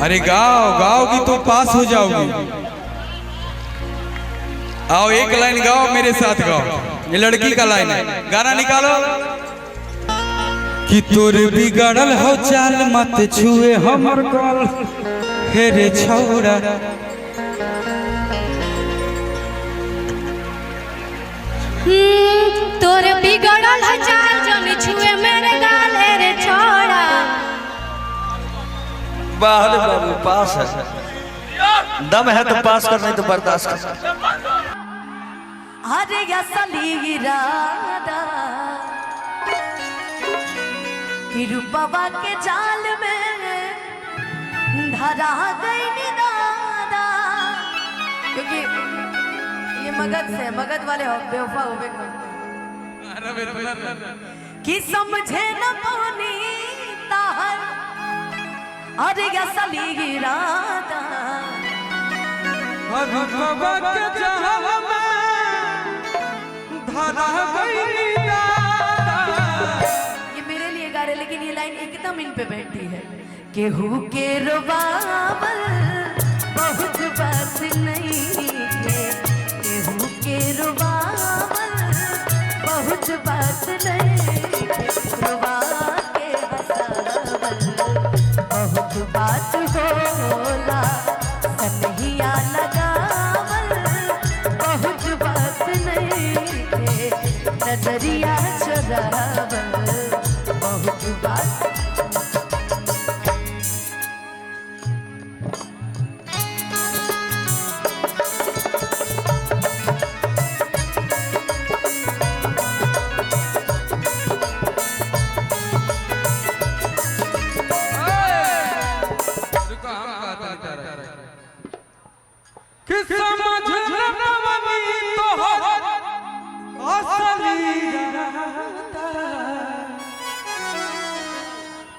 अरे गाओ गाओगी तो पास हो जाओगी। आओ एक लाइन गाओ मेरे साथ गाओ, ये लड़की का लाइन है, गाना निकालो। कि तोर बिगड़ल हो चाल मत छुए हमर गाल हे रे छौड़ा। तोर बिगड़ल हो चाल जन छुए मेरे गाल हे रे छौड़ा। बाहर बाबू पास है, दम है तो पास कर, नहीं तो बर्दाश्त कर। अरे असली इरादा कि रूपवा के जाल में धरा गई दादा। क्योंकि ये मगध से, मगध वाले बेवफा हो कि समझे न पानी ताहर। अरे असली इरादा रूपवा के जाल में धरा गई दादा। ये मेरे लिए गा रहे, लेकिन ये लाइन एकदम इन पे बैठती है। केहू के रुबाबल बहुत बात नहीं है, केहू के रुबाबल बहुत बात नहीं है। रुबा के हसावल बहुत बात होला, कन्हैया लगावल बहुत बात नहीं है। नजरिया चुरावल बहुत बात।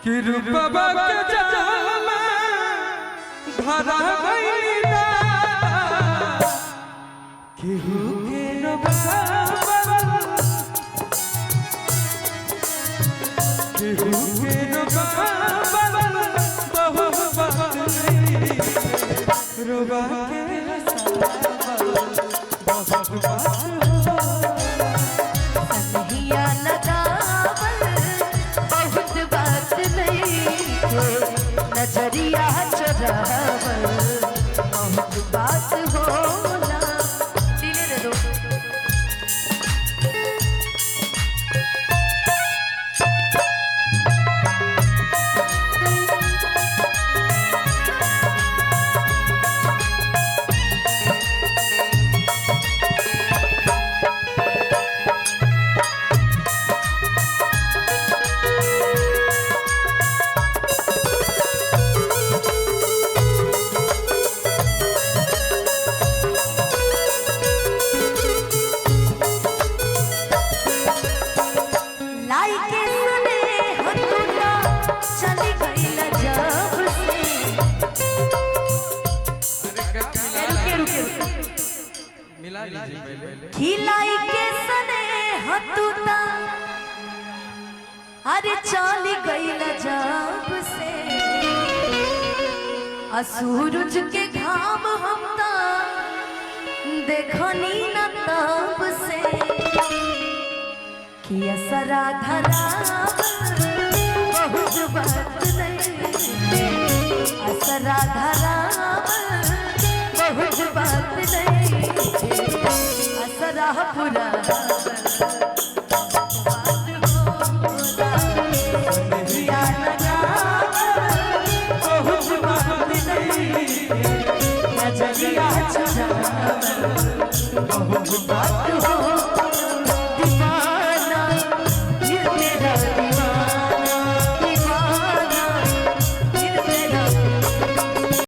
कि रूपवा के जाल में धरा गई दादा। केहू के रुबाबल, केहू के रुबाबल बहुत बात नहीं। रुबा के हसावल बहुत बात कन्हैया लगावल बहुत बात नहीं है। नजरिया चुरावल बहुत बात होला। दिले दे दो। खिलाई के सने हतुता अरे चली गई जब से। सूरज के घाम हमता देखनी न तब से। कि असरा धरा बहुत बात नहीं, असरा धरा बहुत बात नहीं। असरा पूरा बहुत बात हो।